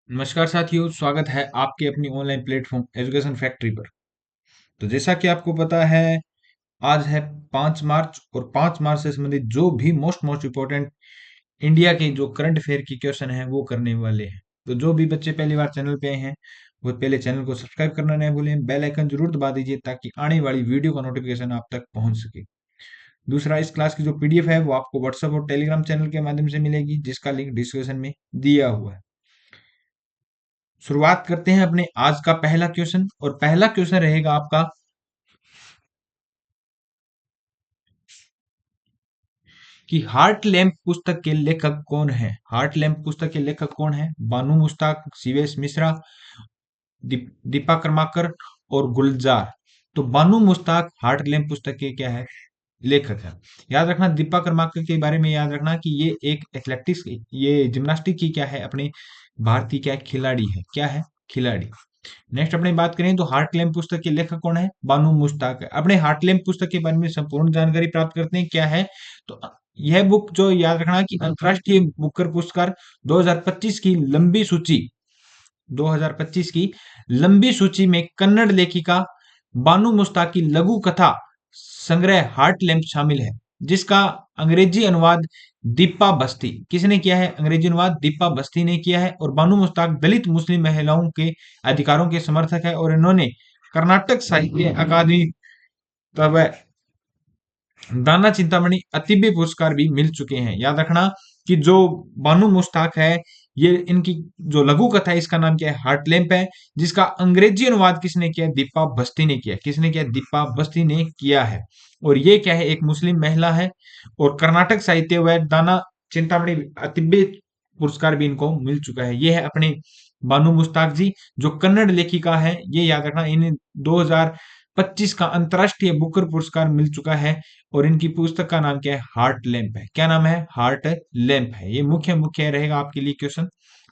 नमस्कार साथियों, स्वागत है आपके अपनी ऑनलाइन प्लेटफॉर्म एजुकेशन फैक्ट्री पर। तो जैसा कि आपको पता है, आज है 5 मार्च और 5 मार्च से संबंधित जो भी मोस्ट इम्पोर्टेंट इंडिया के जो करंट अफेयर की क्वेश्चन है वो करने वाले हैं। तो जो भी बच्चे पहली बार चैनल पे आए हैं वो पहले चैनल को सब्सक्राइब करना नहीं भूलें, बेल आइकन जरूर दबा दीजिए ताकि आने वाली वीडियो का नोटिफिकेशन आप तक पहुंच सके। दूसरा, इस क्लास की जो पीडीएफ है वो आपको व्हाट्सएप और टेलीग्राम चैनल के माध्यम से मिलेगी, जिसका लिंक डिस्क्रिप्शन में दिया हुआ है। शुरुआत करते हैं अपने आज का पहला क्वेश्चन, और पहला क्वेश्चन रहेगा आपका कि हार्ट लैम्प पुस्तक के लेखक कौन है। हार्ट लैम्प पुस्तक के लेखक कौन है? बानू मुश्ताक, सीवेश मिश्रा, दीपा कर्माकर और गुलजार। तो बानू मुश्ताक हार्ट लैम्प पुस्तक के क्या है? लेखक है। याद रखना, दीपा कर्माकर के बारे में याद रखना कि ये एक एथलेटिक्स, ये जिम्नास्टिक की क्या है, अपने भारतीय क्या है, खिलाड़ी है। क्या है? खिलाड़ी। नेक्स्ट अपने बात करें तो हार्ट लैम्प पुस्तक के लेखक कौन है? बानू मुश्ताक है। अपने हार्ट लैम्प पुस्तक के बारे में संपूर्ण जानकारी प्राप्त करते हैं। क्या है? तो यह बुक जो याद रखना कि अंतरराष्ट्रीय बुकर पुरस्कार 2025 की लंबी सूची, 2025 की लंबी सूची में कन्नड़ लेखिका बानू मुश्ताक की लघु कथा संग्रह हार्ट लैम्प शामिल है, जिसका अंग्रेजी अनुवाद दीपा बस्ती। किसने किया है? अंग्रेजी अनुवाद दीपा बस्ती ने किया है। और बानू मुश्ताक दलित मुस्लिम महिलाओं के अधिकारों के समर्थक है, और इन्होंने कर्नाटक साहित्य अकादमी तब दाना चिंतामणि अतिबे पुरस्कार भी मिल चुके हैं। याद रखना कि जो बानू मुश्ताक है, ये इनकी जो लघु कथा है इसका नाम क्या है? हार्ट लैम्प है, जिसका अंग्रेजी अनुवाद किसने किया? दीपा बस्ती ने किया। किसने किया? दीपा बस्ती ने किया है। और ये क्या है? एक मुस्लिम महिला है, और कर्नाटक साहित्य व दाना चिंतामणि अतिबे पुरस्कार भी इनको मिल चुका है। ये है अपने बानू मुश्ताक जी, जो कन्नड़ लेखिका है। ये याद रखना, इन्हें 2025 का अंतरराष्ट्रीय बुकर पुरस्कार मिल चुका है, और इनकी पुस्तक का नाम क्या है? हार्ट लैम्प है। क्या नाम है? हार्ट लैम्प है। ये मुख्य मुख्य रहेगा आपके लिए क्वेश्चन।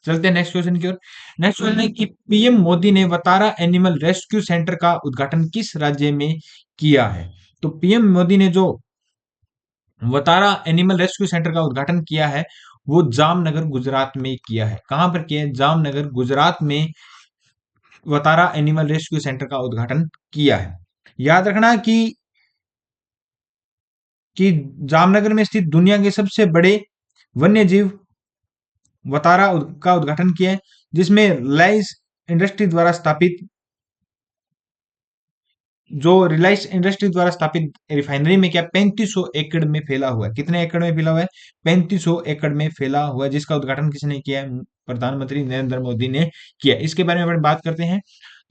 चलते हैं नेक्स्ट क्वेश्चन की ओर। नेक्स्ट क्वेश्चन है कि पीएम मोदी ने वतारा एनिमल रेस्क्यू सेंटर का उद्घाटन किस राज्य में किया है? तो पीएम मोदी ने जो वतारा एनिमल रेस्क्यू सेंटर का उद्घाटन किया है वो जामनगर गुजरात में किया है। कहां पर किया है? जामनगर गुजरात में वतारा एनिमल रेस्क्यू सेंटर का उद्घाटन किया है। याद रखना कि जामनगर में स्थित दुनिया के सबसे बड़े वन्यजीव वतारा का उद्घाटन किया है, जिसमें रिलायंस इंडस्ट्री द्वारा स्थापित, जो रिलायंस इंडस्ट्री द्वारा स्थापित रिफाइनरी में क्या 3500 एकड़ में फैला हुआ है। कितने एकड़ में फैला हुआ है? 3500 एकड़ में फैला हुआ है, जिसका उद्घाटन किसने किया है? प्रधानमंत्री नरेंद्र मोदी ने किया। इसके बारे में अपन बात करते हैं।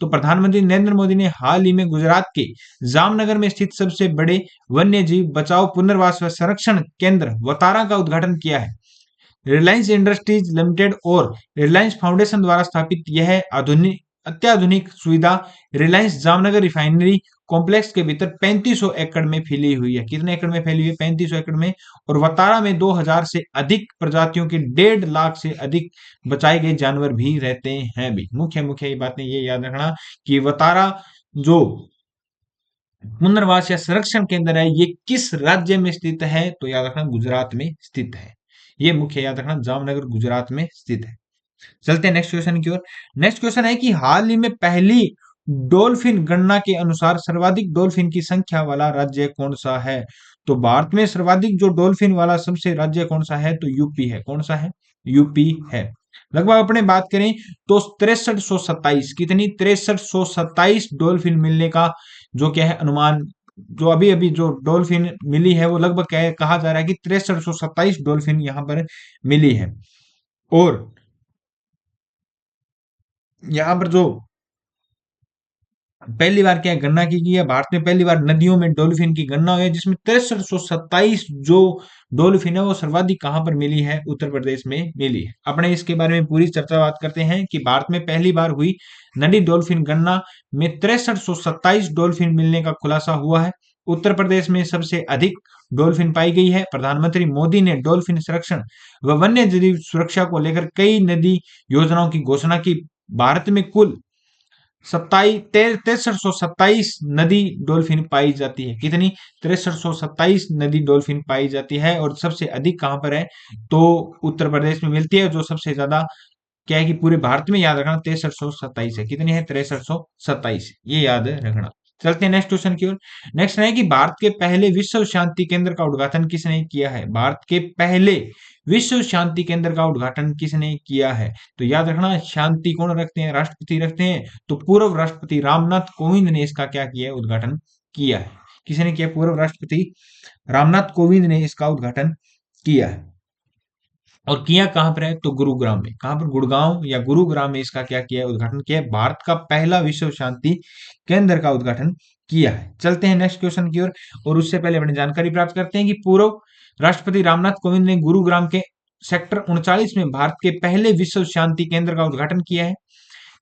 तो प्रधानमंत्री नरेंद्र मोदी ने हाल ही में गुजरात के जामनगर में स्थित सबसे बड़े वन्य जीव बचाओ, पुनर्वास व संरक्षण केंद्र वतारा का उद्घाटन किया है। रिलायंस इंडस्ट्रीज लिमिटेड और रिलायंस फाउंडेशन द्वारा स्थापित यह आधुनिक अत्याधुनिक सुविधा रिलायंस जामनगर रिफाइनरी कॉम्प्लेक्स के भीतर 3500 एकड़ में फैली हुई है। कितने एकड़ में फैली हुई है? 3500 एकड़ में। और वतारा में 2000 से अधिक प्रजातियों के 1.5 लाख से अधिक बचाए गए जानवर भी रहते हैं भी। मुख्य मुख्य ये बातें ये याद रखना कि वतारा जो पुनर्वास या संरक्षण केंद्र है ये किस राज्य में स्थित है? तो याद रखना, गुजरात में स्थित है। ये मुख्य याद रखना, जामनगर गुजरात में स्थित है। चलते हैं नेक्स्ट क्वेश्चन की ओर। नेक्स्ट क्वेश्चन है कि हाल ही में पहली डॉल्फिन गणना के अनुसार सर्वाधिक डॉल्फिन की संख्या वाला राज्य कौन सा है? तो भारत में सर्वाधिक जो डॉल्फिन वाला सबसे राज्य कौन सा है? तो यूपी है। कौन सा है? यूपी है। लगभग अपने बात करें तो 6327, कितनी? 6327 डॉल्फिन मिलने का जो क्या है अनुमान, जो अभी अभी जो डॉल्फिन मिली है वो लगभग क्या है, कहा जा रहा है कि 6327 डॉल्फिन यहां पर मिली है। और यहाँ पर जो पहली बार क्या है, गणना की गई है, भारत में पहली बार नदियों में डॉल्फिन की गणना हुई है, जिसमें 6327 जो डॉल्फिन है वो सर्वाधिक कहां पर मिली है? उत्तर प्रदेश में मिली है। अपने इसके बारे में पूरी चर्चा बात करते हैं कि भारत में पहली बार हुई नदी डॉल्फिन गणना में 6327 डॉल्फिन मिलने का खुलासा हुआ है। उत्तर प्रदेश में सबसे अधिक डॉल्फिन पाई गई है। प्रधानमंत्री मोदी ने डॉल्फिन संरक्षण व वन्य जीव सुरक्षा को लेकर कई नदी योजनाओं की घोषणा की। भारत में कुल 6327 नदी डॉल्फिन पाई जाती है। कितनी? 6327 नदी डॉल्फिन पाई जाती है। और सबसे अधिक कहां पर है? तो उत्तर प्रदेश में मिलती है, जो सबसे ज्यादा क्या है कि पूरे भारत में याद रखना 6327 है। कितनी है? 6327, ये याद रखना। चलते हैं नेक्स्ट क्वेश्चन की ओर। नेक्स्ट है कि भारत के पहले विश्व शांति केंद्र का उद्घाटन किसने किया है? भारत के पहले विश्व शांति केंद्र का उद्घाटन किसने किया है? तो याद रखना, शांति कौन रखते हैं? राष्ट्रपति रखते हैं। तो पूर्व राष्ट्रपति रामनाथ कोविंद ने इसका क्या किया है? उद्घाटन किया है। किसने किया? पूर्व राष्ट्रपति रामनाथ कोविंद ने इसका उद्घाटन किया है। और किया कहां पर है? तो गुरुग्राम में। कहां पर? गुड़गांव या गुरुग्राम में इसका क्या किया है? उद्घाटन किया है। भारत का पहला विश्व शांति केंद्र का उद्घाटन किया है। चलते हैं नेक्स्ट क्वेश्चन की ओर। और उससे पहले अपनी जानकारी प्राप्त करते हैं कि पूर्व राष्ट्रपति रामनाथ कोविंद ने गुरुग्राम के सेक्टर 39 में भारत के पहले विश्व शांति केंद्र का उद्घाटन किया है,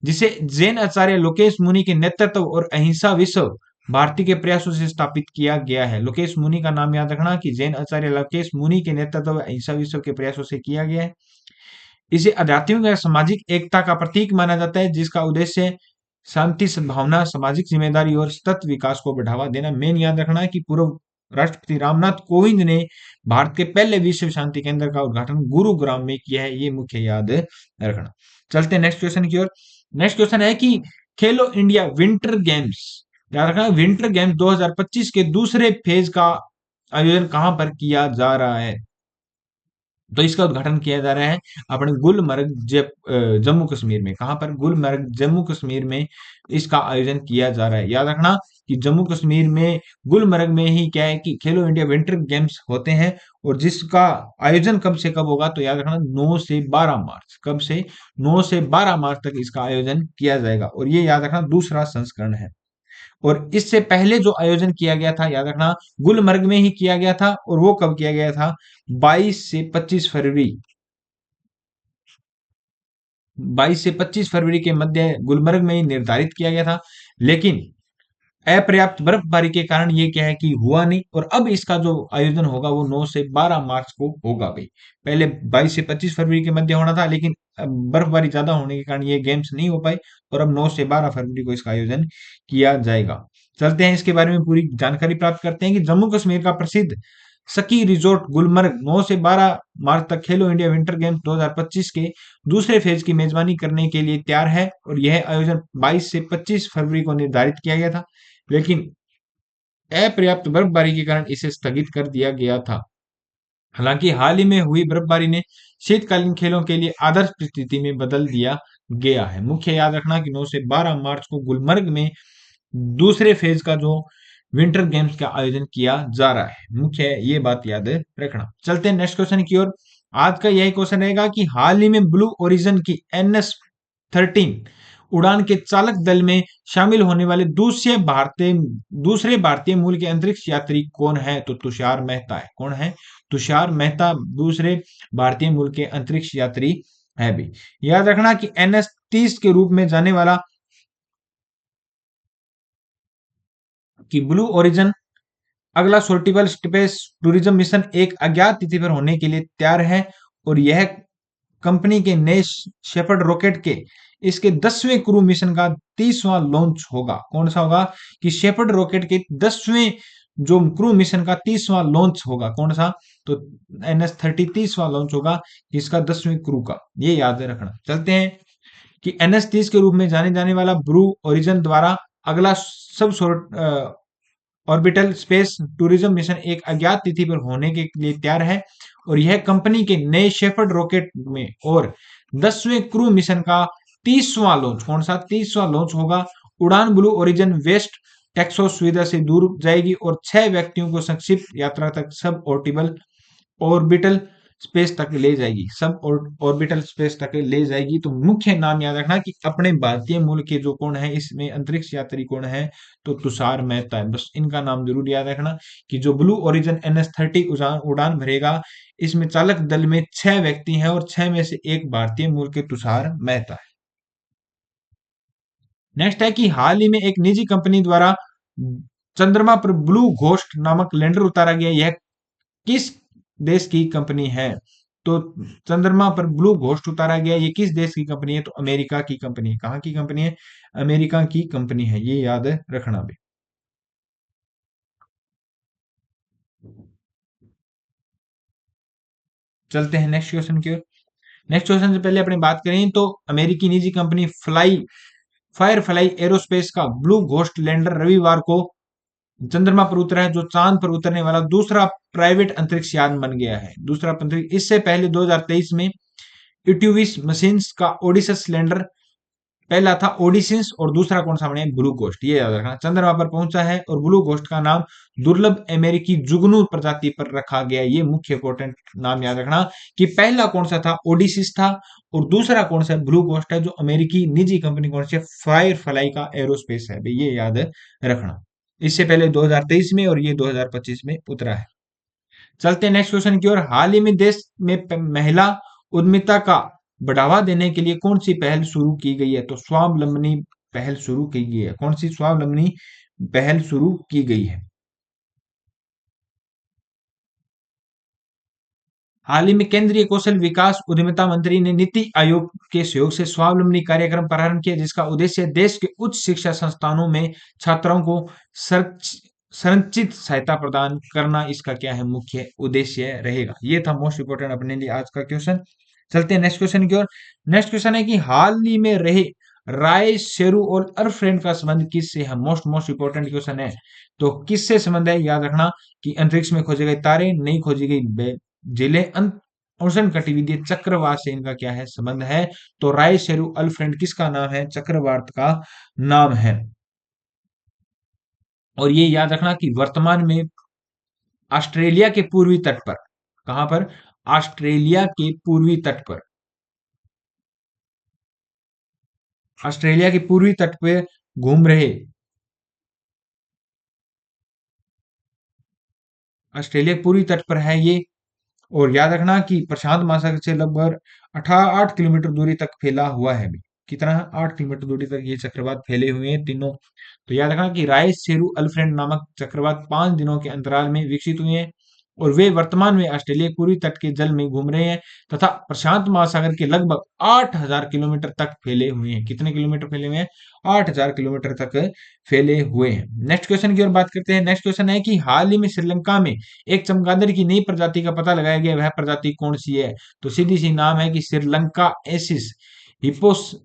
जिसे जैन आचार्य लोकेश मुनि के नेतृत्व और अहिंसा विश्व भारती के प्रयासों से स्थापित किया गया है। लोकेश मुनि का नाम याद रखना कि जैन आचार्य लोकेश मुनि के नेतृत्व और अहिंसा विश्व के प्रयासों से किया गया है। इसे आध्यात्मिक या सामाजिक एकता का प्रतीक माना जाता है, जिसका उद्देश्य शांति, सद्भावना, सामाजिक जिम्मेदारी और सतत विकास को बढ़ावा देना। मेन याद रखना है कि पूर्व राष्ट्रपति रामनाथ कोविंद ने भारत के पहले विश्व शांति केंद्र का उद्घाटन गुरुग्राम में किया है। ये मुख्य याद रखना। चलते हैं नेक्स्ट क्वेश्चन की ओर। नेक्स्ट क्वेश्चन है कि खेलो इंडिया विंटर गेम्स, याद रखना, विंटर गेम्स 2025 के दूसरे फेज का आयोजन कहां पर किया जा रहा है? तो इसका उद्घाटन किया जा रहा है अपने गुलमर्ग जम्मू कश्मीर में। कहां पर? गुलमर्ग जम्मू कश्मीर में इसका आयोजन किया जा रहा है। याद रखना कि जम्मू कश्मीर में गुलमर्ग में ही क्या है कि खेलो इंडिया विंटर गेम्स होते हैं, और जिसका आयोजन कब से कब होगा? तो याद रखना 9 से 12 मार्च। कब से? 9 से 12 मार्च तक इसका आयोजन किया जाएगा, और ये याद रखना दूसरा संस्करण है। और इससे पहले जो आयोजन किया गया था, याद रखना, गुलमर्ग में ही किया गया था, और वो कब किया गया था? 22 से 25 फरवरी। 22 से 25 फरवरी के मध्य गुलमर्ग में ही निर्धारित किया गया था, लेकिन अपर्याप्त बर्फबारी के कारण ये क्या है कि हुआ नहीं। और अब इसका जो आयोजन होगा वो 9 से 12 मार्च को होगा भाई। पहले 22 से 25 फरवरी के मध्य होना था, लेकिन अब बर्फबारी ज्यादा होने के कारण ये गेम्स नहीं हो पाए, और अब 9 से 12 फरवरी को इसका आयोजन किया जाएगा। चलते हैं इसके बारे में पूरी जानकारी प्राप्त करते हैं कि जम्मू कश्मीर का प्रसिद्ध स्की रिजोर्ट गुलमर्ग 9 से 12 मार्च तक खेलो इंडिया विंटर गेम्स 2025 के दूसरे फेज की मेजबानी करने के लिए तैयार है, और यह आयोजन 22 से 25 फरवरी को निर्धारित किया गया था, लेकिन अपर्याप्त बर्फबारी के कारण इसे स्थगित कर दिया गया था। हालांकि हाल ही में हुई बर्फबारी ने शीतकालीन खेलों के लिए आदर्श परिस्थिति में बदल दिया गया है। मुख्य याद रखना कि 9 से 12 मार्च को गुलमर्ग में दूसरे फेज का जो विंटर गेम्स का आयोजन किया जा रहा है। मुख्य ये बात याद रखना। चलते हैं नेक्स्ट क्वेश्चन की ओर। आज का यही क्वेश्चन रहेगा कि हाल ही में ब्लू ओरिजिन की NS-13 उड़ान के चालक दल में शामिल होने वाले दूसरे भारतीय मूल के अंतरिक्ष यात्री कौन है? तो तुषार मेहता है। कौन है? तुषार मेहता दूसरे भारतीय मूल के अंतरिक्ष यात्री है भी। याद रखना कि NS-30 के रूप में जाने वाला कि ब्लू ओरिजिन अगला सोर्टिबल स्पेस टूरिज्म मिशन एक अज्ञात तिथि पर होने के लिए तैयार है, और यह कंपनी के नए शेपर्ड रॉकेट के इसके 10वें क्रू मिशन का 30वां लॉन्च होगा। कौन सा होगा? कि शेपर्ड रॉकेट के 10वें जो क्रू मिशन का 30वां लॉन्च होगा। कौन सा? तो NS-30 30वां लॉन्च होगा, जिसका 10वें क्रू का, ये याद रखना। चलते हैं कि NS-30 के रूप में जाने जाने वाला ब्लू ओरिजिन द्वारा अगला sub orbital space tourism mission एक अज्ञात तिथि पर होने के लिए तैयार है, और यह कंपनी के नए शेफर्ड रॉकेट में और 10वें क्रू मिशन का 30वां लॉन्च, कौन सा? 30वां लॉन्च होगा। उड़ान ब्लू ओरिजिन वेस्ट टेक्सास सुविधा से दूर जाएगी, और 6 व्यक्तियों को संक्षिप्त यात्रा तक सब ऑर्बिटल स्पेस तक ले जाएगी। सब ऑर्बिटल स्पेस तक ले जाएगी। तो मुख्य नाम याद रखना कि अपने भारतीय मूल के जो कौन है इसमें अंतरिक्ष यात्री कौन है? तो तुषार मेहता है। बस इनका नाम जरूर याद रखना कि जो ब्लू ओरिजिन NS-30 उड़ान भरेगा, इसमें चालक दल में 6 व्यक्ति हैं, और 6 में से एक भारतीय मूल के तुषार मेहता है। नेक्स्ट है कि हाल ही में एक निजी कंपनी द्वारा चंद्रमा पर ब्लू घोस्ट नामक लैंडर उतारा गया। यह किस देश की कंपनी है? तो चंद्रमा पर ब्लू घोस्ट उतारा गया, ये किस देश की कंपनी है? तो अमेरिका की कंपनी है। कहां की कंपनी है? अमेरिका की कंपनी है, ये याद रखना भी। चलते हैं नेक्स्ट क्वेश्चन की ओर। नेक्स्ट क्वेश्चन से पहले अपनी बात करें तो अमेरिकी निजी कंपनी फायरफ्लाई एरोस्पेस का ब्लू घोस्ट लैंडर रविवार को चंद्रमा पर उतरा है, जो चांद पर उतरने वाला दूसरा प्राइवेट अंतरिक्ष यान बन गया है। दूसरा अंतरिक्ष, इससे पहले 2023 में इट्यूविस मशीन्स का ओडिसस लैंडर पहला था ओडिसिंस और दूसरा कौन सा बने, ब्लू घोस्ट। ये याद रखना, चंद्रमा पर पहुंचा है और ब्लू घोस्ट का नाम दुर्लभ अमेरिकी जुगनू प्रजाति पर रखा गया। ये मुख्य इंपोर्टेंट नाम याद रखना कि पहला कौन सा था, ओडिसिस था, और दूसरा कौन सा ब्लू घोस्ट है, जो अमेरिकी निजी कंपनी कौन सी है, फायर फ्लाई का एरोस्पेस है। भाई ये याद रखना। इससे पहले 2023 में और ये 2025 में उतरा है। चलते हैं नेक्स्ट क्वेश्चन की ओर। हाल ही में देश में महिला उद्यमिता का बढ़ावा देने के लिए कौन सी पहल शुरू की गई है, तो स्वावलंबनी पहल शुरू की गई है। कौन सी स्वावलंबनी पहल शुरू की गई है? हाल ही में केंद्रीय कौशल विकास उद्यमिता मंत्री ने नीति आयोग के सहयोग से स्वावलंबनी कार्यक्रम प्रारंभ किया, जिसका उद्देश्य देश के उच्च शिक्षा संस्थानों में छात्राओं को संरचित सहायता प्रदान करना। इसका क्या है, मुख्य उद्देश्य रहेगा। ये था मोस्ट इंपोर्टेंट अपने लिए आज का क्वेश्चन। चलते हैं नेक्स्ट क्वेश्चन की ओर। नेक्स्ट क्वेश्चन है कि हाल ही में रहे राय शेरू और अर्फ्रेंड का संबंध किससे है? मोस्ट मोस्ट इंपोर्टेंट क्वेश्चन है। तो किससे संबंध है, याद रखना कि अंतरिक्ष में खोजे गए तारे, नहीं खोजी गई जिले, उष्ण कटिबंधीय चक्रवात से इनका क्या है, संबंध है। तो राय शेरू अल्फ्रेंड किसका नाम है, चक्रवात का नाम है। और ये याद रखना कि वर्तमान में ऑस्ट्रेलिया के पूर्वी तट पर, कहां पर, ऑस्ट्रेलिया के पूर्वी तट पर, ऑस्ट्रेलिया के पूर्वी तट पे घूम रहे, ऑस्ट्रेलिया के पूर्वी तट पर है ये। और याद रखना कि प्रशांत महासागर से लगभग 8 किलोमीटर दूरी तक फैला हुआ है। कितना, 8 किलोमीटर दूरी तक ये चक्रवात फैले हुए हैं तीनों। तो याद रखना कि राइस शेरू अल्फ्रेंड नामक चक्रवात 5 दिनों के अंतराल में विकसित हुए हैं और वे वर्तमान में ऑस्ट्रेलिया के पूर्वी तट के जल में घूम रहे हैं तथा प्रशांत महासागर के लगभग 8,000 किलोमीटर तक फैले हुए हैं। कितने किलोमीटर फैले हुए हैं, 8,000 किलोमीटर तक फैले हुए हैं। नेक्स्ट क्वेश्चन की ओर बात करते हैं। नेक्स्ट क्वेश्चन है कि हाल ही में श्रीलंका में एक चमगादड़ की नई प्रजाति का पता लगाया गया, वह प्रजाति कौन सी है? तो सीधी सी नाम है कि श्रीलंका एसिस हिपोसाइडेरोस,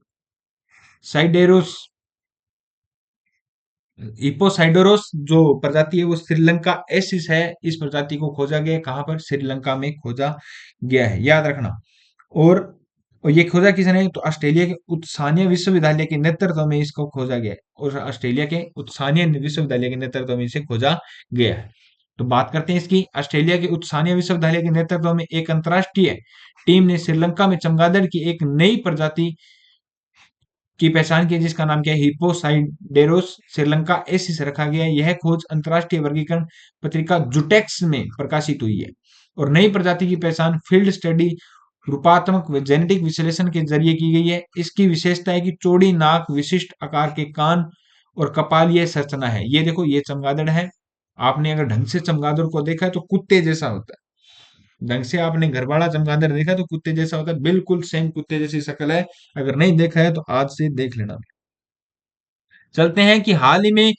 हिपोसाइडोरोस जो प्रजाति है वो श्रीलंका एसिस है। इस प्रजाति को खोजा गया, कहां पर, श्रीलंका में खोजा गया है, याद रखना। और ये खोजा किसने, तो ऑस्ट्रेलिया के उत्सानिया विश्वविद्यालय के नेतृत्व में इसको खोजा गया है और ऑस्ट्रेलिया के उत्सानिया विश्वविद्यालय के नेतृत्व में इसे खोजा गया है। तो बात करते हैं इसकी। ऑस्ट्रेलिया के उत्सानिया विश्वविद्यालय के नेतृत्व में एक अंतरराष्ट्रीय टीम ने श्रीलंका में चमगादड़ की एक नई प्रजाति की पहचान की, जिसका नाम क्या है, हिपोसाइडेरोस श्रीलंका एसिस रखा गया है। यह खोज अंतरराष्ट्रीय वर्गीकरण पत्रिका जुटेक्स में प्रकाशित हुई है और नई प्रजाति की पहचान फील्ड स्टडी रूपात्मक व जेनेटिक विश्लेषण के जरिए की गई है। इसकी विशेषता है कि चौड़ी नाक, विशिष्ट आकार के कान और कपालीय संरचना है। ये देखो, ये चमगादड़ है। आपने अगर ढंग से चमगादड़ को देखा है तो कुत्ते जैसा होता है। ढंग से आपने घर वाला चमगादड़ देखा तो कुत्ते जैसा होता है, बिल्कुल सेम कुत्ते जैसी शक्ल है। अगर नहीं देखा है तो आज से देख लेना। चलते हैं कि हाल ही में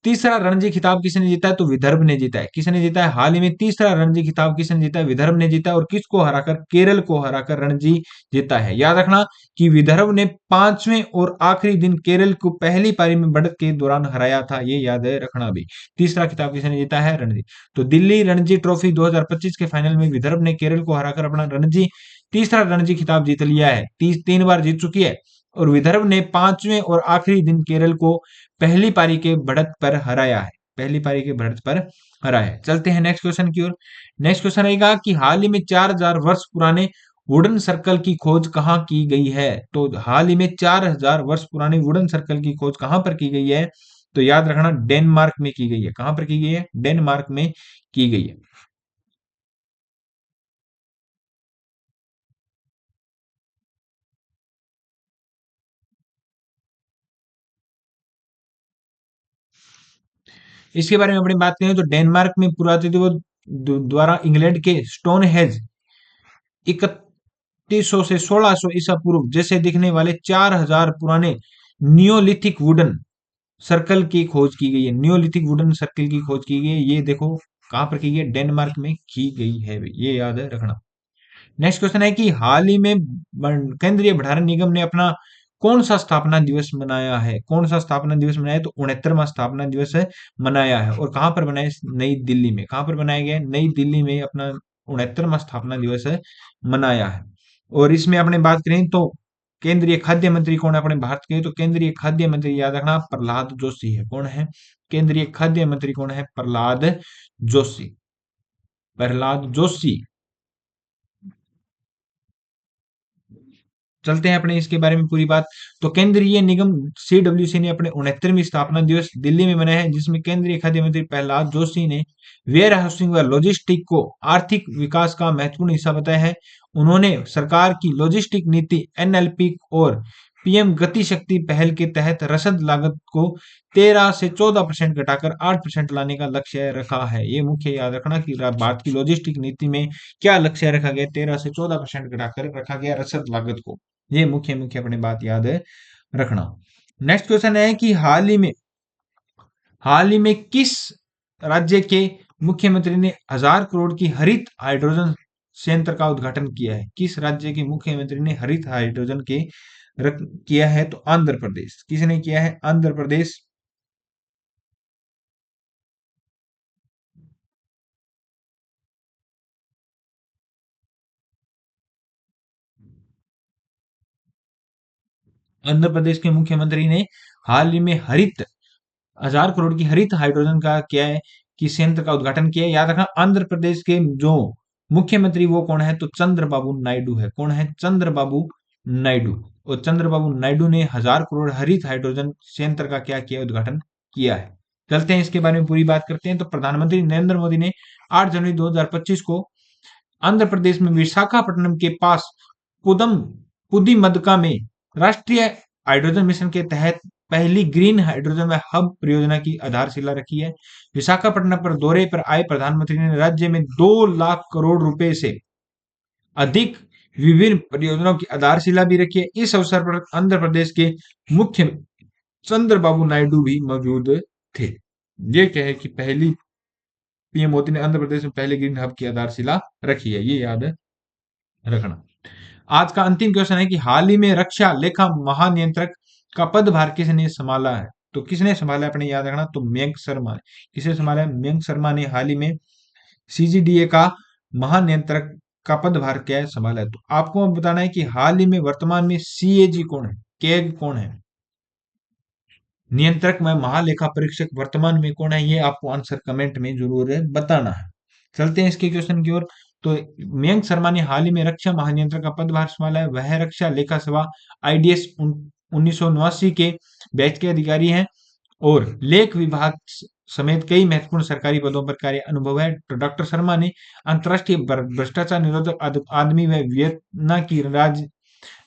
तीसरा रणजी खिताब किसने जीता है, तो विदर्भ ने जीता है। किसने जीता है, हाल ही में तीसरा रणजी खिताब किसने जीता है, विदर्भ ने जीता है। और किसको हराकर, केरल को हराकर रणजी जीता है। याद रखना कि विदर्भ ने 5वें और आखिरी दिन केरल को पहली पारी में बढ़त के दौरान हराया था। ये याद है रखना भी। तीसरा खिताब किसने जीता है, रणजी। तो दिल्ली रणजी ट्रॉफी 2025 के फाइनल में विदर्भ ने केरल को हराकर अपना तीसरा रणजी खिताब जीत लिया है। 3 बार जीत चुकी है। और विदर्भ ने 5वें और आखिरी दिन केरल को पहली पारी के बढ़त पर हराया है, पहली पारी के बढ़त पर हराया है। चलते हैं नेक्स्ट क्वेश्चन की ओर। नेक्स्ट क्वेश्चन रहेगा कि हाल ही में 4,000 वर्ष पुराने वुडन सर्कल की खोज कहाँ की गई है। तो हाल ही में 4,000 वर्ष पुराने वुडन सर्कल की खोज कहां पर की गई है, तो याद रखना डेनमार्क में की गई है। कहां पर की गई है, डेनमार्क में की गई है। इसके बारे में अपनी बात करें तो डेनमार्क में पुरातत्व द्वारा इंग्लैंड के स्टोन हेज 3100 से 1600 ईसा पूर्व जैसे दिखने वाले 4,000 पुराने नियोलिथिक वुडन सर्कल की खोज की गई है। नियोलिथिक वुडन सर्कल की खोज की गई है। ये देखो कहां पर की गई है, डेनमार्क में की गई है। ये याद है रखना। नेक्स्ट क्वेश्चन है कि हाल ही में केंद्रीय भंडारण निगम ने अपना कौन सा स्थापना दिवस मनाया है? कौन सा स्थापना दिवस मनाया है? तो 69वां स्थापना दिवस है मनाया है। और कहां पर बनाया? नई दिल्ली में। कहां पर बनाया गया है? नई दिल्ली में अपना 69वां स्थापना दिवस है मनाया है। और इसमें अपने बात करें तो केंद्रीय खाद्य मंत्री कौन है अपने भारत के? तो केंद्रीय खाद्य मंत्री याद रखना प्रहलाद जोशी है। कौन है केंद्रीय खाद्य मंत्री? कौन है? प्रहलाद जोशी। प्रहलाद जोशी। चलते हैं अपने इसके बारे में पूरी बात। तो केंद्रीय निगम सीडब्ल्यूसी ने अपने 69वीं स्थापना दिवस दिल्ली में मनाया है, जिसमें केंद्रीय खाद्य मंत्री प्रहलाद जोशी ने वेयर हाउसिंग व लॉजिस्टिक को आर्थिक विकास का महत्वपूर्ण हिस्सा बताया है। उन्होंने सरकार की लॉजिस्टिक नीति एनएलपी और पीएम गति शक्ति पहल के तहत रसद लागत को 13 से 14% घटाकर 8% लाने का लक्ष्य रखा है। ये मुख्य याद रखना कि भारत की लॉजिस्टिक नीति में क्या लक्ष्य रखा गया? 13 से 14% घटाकर रखा गया रसद लागत को। ये मुख्य मुख्य अपनी बात याद रखना। नेक्स्ट क्वेश्चन है कि हाल ही में किस राज्य के मुख्यमंत्री ने 1000 करोड़ की हरित हाइड्रोजन संयंत्र का उद्घाटन किया है? किस राज्य के मुख्यमंत्री ने हरित हाइड्रोजन के किया है? तो आंध्र प्रदेश। किसने किया है? आंध्र प्रदेश। आंध्र प्रदेश के मुख्यमंत्री ने हाल ही में 1000 करोड़ की हरित हाइड्रोजन का किया है कि संयंत्र का उद्घाटन किया है। याद रखना आंध्र प्रदेश के जो मुख्यमंत्री वो कौन है? तो चंद्रबाबू नायडू है। कौन है? चंद्रबाबू नायडू। और चंद्रबाबू नायडू ने 1000 करोड़ हरित हाइड्रोजन संयंत्र का क्या किया? उद्घाटन किया है। चलते हैं इसके बारे में पूरी बात करते हैं। तो प्रधानमंत्री नरेंद्र मोदी ने 8 जनवरी 2025 को आंध्र प्रदेश में विशाखापट्टनम के पास पुदम पुदिमदका में राष्ट्रीय हाइड्रोजन मिशन के तहत पहली ग्रीन हाइड्रोजन व हब परियोजना की आधारशिला रखी है। विशाखापट्टनम पर दौरे पर आए प्रधानमंत्री ने राज्य में 2 लाख करोड़ रुपए से अधिक विभिन्न परियोजनाओं की आधारशिला भी रखी है। इस अवसर पर आंध्र प्रदेश के मुख्य चंद्रबाबू नायडू भी मौजूद थे। ये क्या है कि पहली पीएम मोदी ने आंध्र प्रदेश में पहले ग्रीन हब की आधारशिला रखी है। ये याद रखना। आज का अंतिम क्वेश्चन है कि हाल ही में रक्षा लेखा महानियंत्रक का पदभार किसने संभाला है? तो किसने संभाला है? अपने याद रखना। तो मयंक शर्मा ने। किसने संभाला है? मयंक शर्मा ने हाल ही में सीजीडीए का महानियंत्रक का पदभार क्या है? संभाला है। तो आपको बताना है कि हाल ही में वर्तमान में सीएजी कौन है? कैग कौन है? नियंत्रक में महालेखा परीक्षक वर्तमान में कौन है? ये आपको आंसर कमेंट में जरूर बताना है। चलते हैं इसके क्वेश्चन की ओर। तो मयंक शर्मा ने हाल ही में रक्षा महानियंत्रक का पदभार संभाला है। वह रक्षा लेखा सेवा आईडीएस 1989 के बैच के अधिकारी हैं और लेख विभाग समेत कई महत्वपूर्ण सरकारी पदों पर कार्य अनुभव है। तो डॉक्टर शर्मा ने अंतर्राष्ट्रीय भ्रष्टाचार निरोधक आदमी व वियतना की राज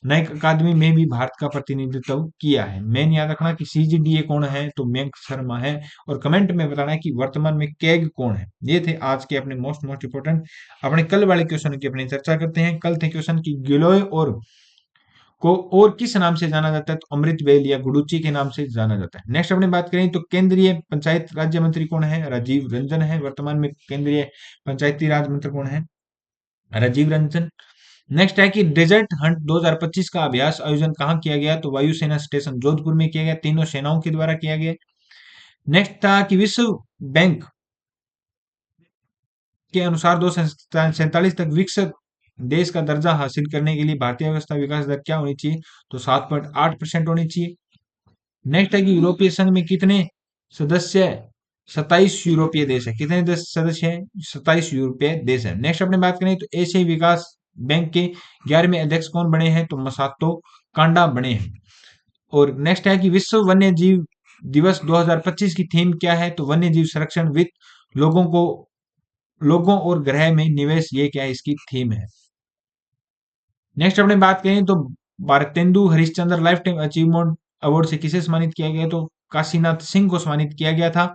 नाइक अकादमी में भी भारत का प्रतिनिधित्व किया है। मेन याद रखना कि सीजीडीए कौन है? तो मयंक शर्मा है। और कमेंट में बताना है कि वर्तमान में कैग कौन है। ये थे आज के अपने मोस्ट इंपोर्टेंट। अपने कल वाले क्वेश्चन की अपनी चर्चा करते हैं। कल थे क्वेश्चन की गिलोय और किस नाम से जाना जाता है? तो अमृत वेल या गुडुची के नाम से जाना जाता है। नेक्स्ट अपने बात करें तो केंद्रीय पंचायत राज्य मंत्री कौन है? राजीव रंजन है। वर्तमान में केंद्रीय पंचायती राज मंत्री कौन है? राजीव रंजन। नेक्स्ट है कि डेजर्ट हंट 2025 का अभ्यास आयोजन कहाँ किया गया? तो वायुसेना स्टेशन जोधपुर में किया गया। तीनों सेनाओं के द्वारा किया गया। नेक्स्ट था कि विश्व बैंक के अनुसार 2047 तक विकसित देश का दर्जा हासिल करने के लिए भारतीय अर्थव्यवस्था विकास दर क्या होनी चाहिए? तो 7.8% होनी चाहिए। नेक्स्ट है कि यूरोपीय संघ में कितने सदस्य? 27 यूरोपीय देश है। कितने देश सदस्य हैं? 27 यूरोपीय देश है। नेक्स्ट अपने बात करें तो एशियाई विकास बैंक के 11वें अध्यक्ष कौन बने हैं? तो मसातो कांडा बने हैं। और नेक्स्ट है कि विश्व वन्य जीव दिवस 2025 की थीम क्या है? तो वन्य जीव संरक्षण विद लोगों और ग्रह में निवेश। ये क्या है? इसकी थीम है। नेक्स्ट अपने बात करें तो Bharatendu Harishchandra life time achievement award से किसे सम्मानित किया गया? तो काशीनाथ सिंह को सम्मानित किया गया था।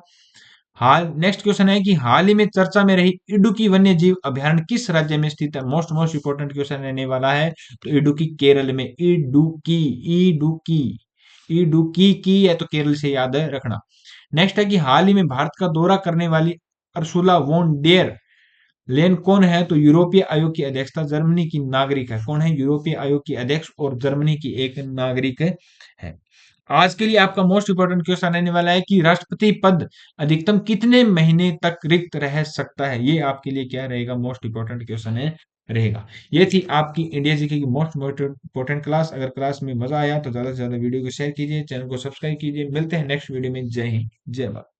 हाल नेक्स्ट क्वेश्चन है कि हाल ही में चर्चा में रही इडुक्की वन्य जीव अभयारण्य किस राज्य में स्थित है? मोस्ट इंपोर्टेंट क्वेश्चन रहने वाला है। तो इडुक्की केरल में। इडुक्की इडुक्की इडुक्की की है तो केरल से याद रखना। नेक्स्ट है कि हाल ही में भारत का दौरा करने वाली अर्सुला वॉन डेर लेन कौन है? तो यूरोपीय आयोग की अध्यक्षता जर्मनी की नागरिक है। कौन है? यूरोपीय आयोग की अध्यक्ष और जर्मनी की एक नागरिक है। आज के लिए आपका मोस्ट इंपोर्टेंट क्वेश्चन आने वाला है कि राष्ट्रपति पद अधिकतम कितने महीने तक रिक्त रह सकता है? ये आपके लिए क्या रहेगा? मोस्ट इंपोर्टेंट क्वेश्चन है रहेगा। ये थी आपकी इंडिया जीके की मोस्ट इंपोर्टेंट क्लास। अगर क्लास में मजा आया तो ज्यादा से ज्यादा वीडियो को शेयर कीजिए, चैनल को सब्सक्राइब कीजिए। मिलते हैं नेक्स्ट वीडियो में। जय हिंद, जय भारत।